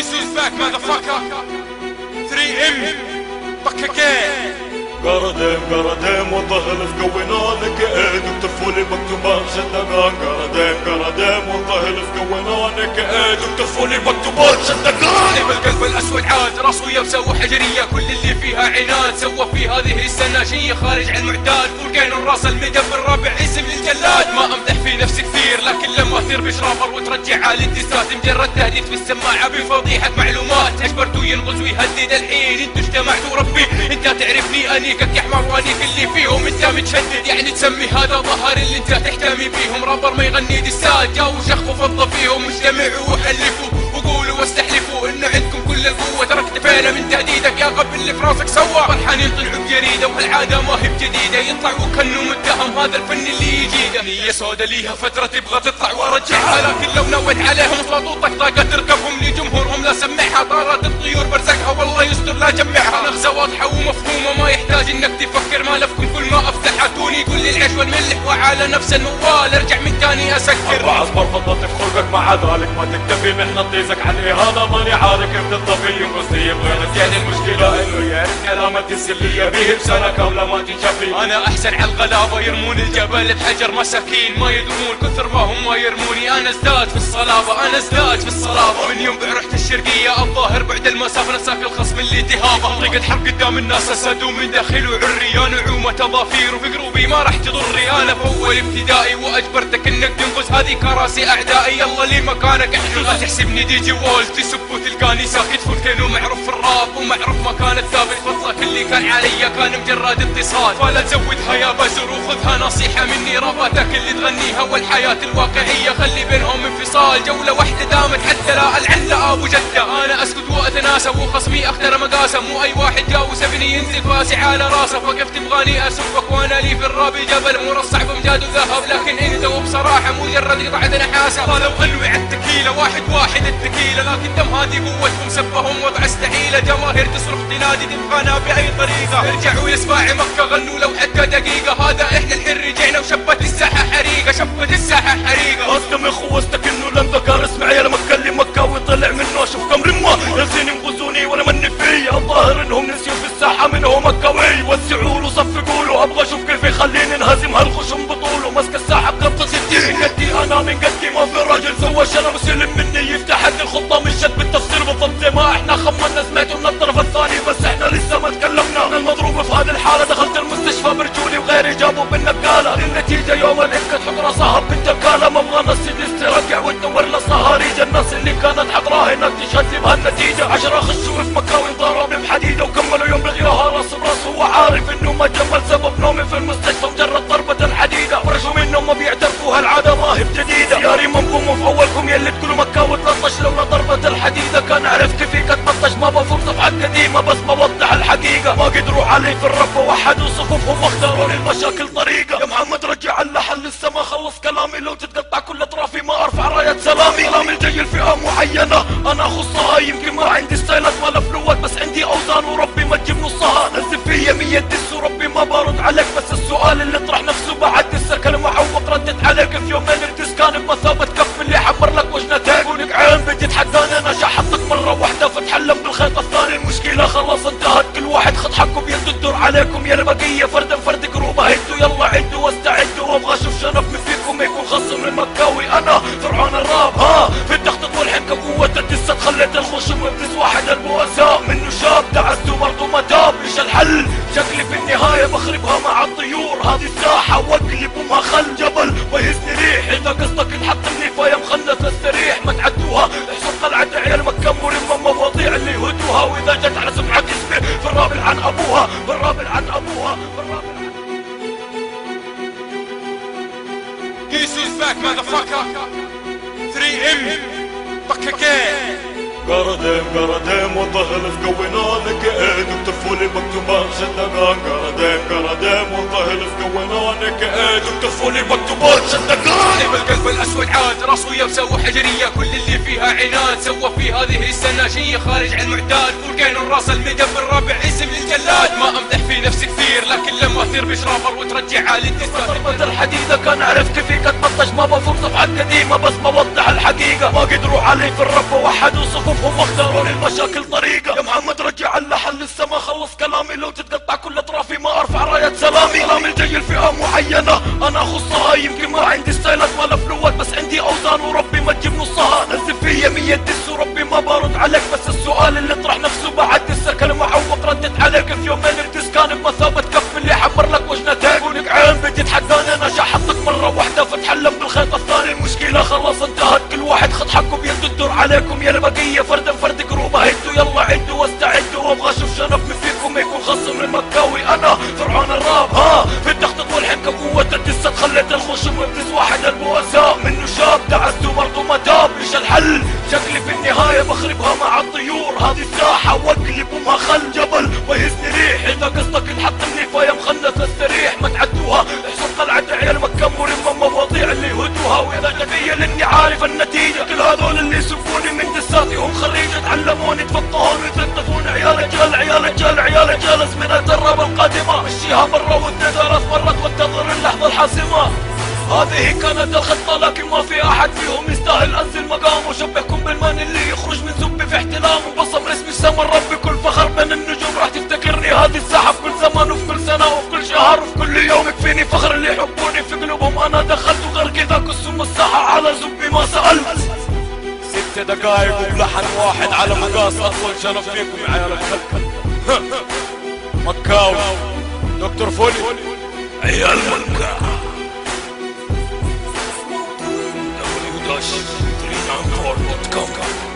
Kisu's back, motherfucker. 3M, back again. قردم والظهر في قوينا لك ايد وترفوا لي مكتوبات شدقان. قردم والظهر في قوينا لك ايد وترفوا لي مكتوبات شدقان. بالقلب الاسود عاد راسه يبسه وحجريه، كل اللي فيها عناد سوى في هذه السنه شي خارج عن المعتاد. فولكان الراس المدب الرابع اسم للجلاد. ما امدح في نفسي كثير لكن لما تصير بشرافر وترجع على الدسات مجرد تهديد في السماعه بفضيحه معلومات. اجبرته ينغز ويهدد الحين انتوا اجتمعتوا ربي انت تعرفني انيكك يا حمار وانيك اللي فيهم انت متشدد. يعني تسمي هذا ظهر اللي انت تحتمي بيهم رابر ما يغني دسات. جاوا شخوا فضوا فيهم اجتمعوا وحلفوا وقولوا واستحلفوا انه عندكم كل القوه. ترى اكتفينا من تهديدك يا غبي اللي في راسك سوا. فرحانين طلعوا بجريده وهالعاده ما هي بجديده، يطلع وكانه متهم هذا الفن اللي يجيده. نيه سودا ليها فتره تبغى تطلع وارجعها، لكن لو نويت عليهم سلطوطك طاقه تركبهم لجمهورهم لا سمعها. طارت الطيور برزقها والله يستر لا جمعها. نغزه واضحه ومفهومه ما يحتاج انك تفكر. ما لفكم كل ما افتح اتوني كل العيش والملح وعلى نفس الموال ارجع من تاني اسكر. 4 أصبر فضلت في خلقك مع ذلك ما تكتفي محنة طيزك عليه. هذا ماني عارف كيف تطفي قصدي يبغى يعني المشكلة انه يعرف كلامك السلية بيه بسنة كاملة ما تنشفي. انا احسن على الغلابة يرمون الجبل بحجر مساكين ما يدرون كثر ما هم ما يرموني. انا ازداد في الصلابة انا ازداد في الصلابة. من يوم رحت الشرقية الظاهر بعد المسافة نساك الخصم اللي تهابه. طريقة حرب قدام الناس اسدوا من داخل وعري. انا نعومة تضافير وفي قلوبي ما راح تضري. انا في اول ابتدائي واجبرتك انك تنقذ هذه كراسي اعدائي. يلا لي مكانك احجز. لا تحسبني دي جي وول تسب وتلقاني ساكت. فولكانو معروف في الراب ومعروف مكان الثابت. فضلك اللي كان علي كان مجرد اتصال. فلا تزودها يا بزر وخذها نصيحة مني. راباتك اللي تغنيها والحياة الواقعية خلي بينهم انفصال. جولة واحدة دامت حتى لا العن لا ابو جدة. انا اسكت واتناسى وخصمي اختار مقاسم. مو اي واحد جاوز ابني ينزل فاسي على راسه. فقفت تبغاني اسبك وانا لي في الراب جبل مرصع بمجاد وذهب. لكن انت وبصراحة مجرد قطعة نحاسة. قالوا انوي التكيلة واحد التكيلة. لكن دم هذه قوتهم سبهم وضع استحيلة. جماهير تصرخ تنادي تبغانا باي طريقة. ارجعوا يا سباعي مكة غنوا لو حتى دقيقة. هذا احنا الحين رجعنا وشبت الساحة حريقة. شبت الساحة حريقة. اصدم اخوستك انه لم ذكر اسمعي يا لما اتكلم مكة وطلع منه اشوف كم رمة. يزين ينقذوني وانا مني فيه. الظاهر انهم نسيوا في الساحة منهم مكاوي. وسعوا له صفقوا له ابغى اشوف كيف يخليني انهزم هالخشم بطوله. ماسك الساحة بقبضة 60 من قدي انا من قدي ما في راجل سوى شنب سلم مني يفتح حد الخطة من شد بالتفسير بالضبط زي ما احنا خمنا. سمعتوا من الطرف الثاني بس احنا لسه ما تكلمنا. انا المضروب في هذه الحالة دخلت المستشفى برجولي وغيري جابوا بالنقالة. النتيجة يوم الانكة تحط راسها بنت الكالة. ما ابغى نص ترجع وتدور لصهاريج. الناس اللي كانت حضراها هناك تشهد لي بهالنتيجة. 10 خشوا في مكاوي ضربوا بحديدة وكملوا يوم بغيرها راس براس. هو عارف انه ما جمل سبب نومي في المستشفى مجرد ضربة الحديدة. فرشوا منهم ما بيعترفوا هالعادة ما هي بجديدة. ياري منكم وفي اولكم يلي تقولوا مكاوي 13 لولا ضربة الحديدة كان عرفت فيك اتمطش. ما بفوق صفحات قديمة بس بوضح الحقيقة. ما قدروا علي في الرف ووحدوا صفوفهم واختاروا لي المشاكل طريقة. يا محمد رجع اللحن لسه ما خلص كلامي. لو تتقطع كل اطرافي ما ارفع راية سلامي. كلامي الجاي الفئة معينة انا اخصها. يمكن ما عندي ستايلات ولا فلوات بس عندي اوزان وربي ما تجيب نصها. نزل فيا 100 دس وربي ما برد عليك. بس السؤال اللي طرح نفسه بعد دسة كلمة عوق ردت عليك. في يومين الدس كان بمثابة كف اللي حمر لك وجنتين. ولك عين بتتحداني انا شحطك مرة واحدة فتحلم بالخيط الثاني. المشكلة خلاص انتهت كل واحد خد حقه بيده. الدور عليكم يا البقية فردا فرد قروبة. هدوا يلا عدوا واستعدوا وابغى اشوف شنف من فيكم يكون خصم المكاوي. انا فرعون الراب في التخطيط والحنكة قوة الدسة خليت الخشم وابليس واحد البؤساء منه شاب دعست وبرضه ما تاب. ايش الحل؟ شكلي في النهاية بخربها مع الطيور. هذه الساحة واقلب وما خل جبل ويهزني ريح. اذا قصدك تحطمني فيا مخنث استريح. ما تعدوها احسن قلعة عيال مكة مرمى مواضيع اللي يهدوها. واذا جت على سمعة اسمي في الرابع عن ابوها في الرابع عن ابوها في الرابع عن Kisu's back, motherfucker. 3M, back again. قردم والظهر في قوينا لك ايد وترفوا لي مكتوبات شدقان. قردم والظهر في قوينا لك ايد وترفوا لي مكتوبات شدقان. بالقلب الاسود عاد راسه يبسه وحجريه، كل اللي فيها عناد سوى في هذه السنه شي خارج عن المعتاد. فولكان الراس المدب الرابع اسم للجلاد. ما امدح في نفسي كثير لكن لما تصير بشرافر وترجع على الدسات. ضربة الحديدة كان عرفت فيك اتمطش. ما بفوق صفحات قديمة بس بوضح الحقيقة. ما قدروا علي في الرف ووحدوا صفوفهم واختاروا اخلص كلامي لو تتقطع كل اطرافي ما ارفع راية سلامي. كلامي الجاي لفئة معينة انا اخصها، يمكن ما عندي ستايلات ولا فلوات بس عندي اوزان وربي ما تجيب نصها. نزل فيا 100 دس وربي ما برد عليك، بس السؤال اللي طرح نفسه بعد لسه كلمة عوق ردت عليك. في يومين الدس كان بمثابة كف اللي حمر لك وجنتين، ولك عين بتتحداني انا شحطك مرة واحدة فتحلم بالخيط الثاني. المشكلة خلاص انتهت، كل واحد خد حقه بيده الدور عليكم يا البقية فردا فرد قروبة. هدوا يلا عدوا واستعدوا وابغى اشوف شنف من فيكم يكون خصم المكاوي. انا فرعون الراب في التخطيط والحين كقوة الدسات خليت الخشم وابليس واحد البؤساء منه شاب دعست وبرضه ما تاب. ايش الحل؟ شكلي في النهاية بخربها مع الطيور. هذه الساحة واقلبها خل جبل ويهزني ريح. اذا قصدك تحطمني فيا مخنث استريح ما تعدوها. احسن قلعة عيال مكة مرمى مواضيع اللي يهدوها. واذا تخيل اني عارف النتيجة كل هذول اللي يسبوني من دساتي هم خريجة تعلموني تفقهون يتلطفون. عيال رجال عيال رجال عيال رجال ازمنة الراب القادمة مشيها مرة واثنين ثلاث مرات وانتظر اللحظة الحاسمة. هذه كانت الخطة لكن ما في احد فيهم يستاهل انزل مقام وشبهكم بالمان اللي يخرج من زبي في احتلام. وبصم اسمي سما ربي كل فخر بين النجوم راح تفتكرني هذه الساحة في كل زمان وفي كل سنة وفي كل شهر وفي كل يوم. يكفيني فخر اللي يحبوني في قلوبهم انا دخلت وغير كذا كسهم الساحة على زبي ما سألت. 6 دقايق وبلحن واحد على مقاس اطول شرف فيكم يا عيال الخلق. مكاوي دكتور فولي عيال مكة www.394.com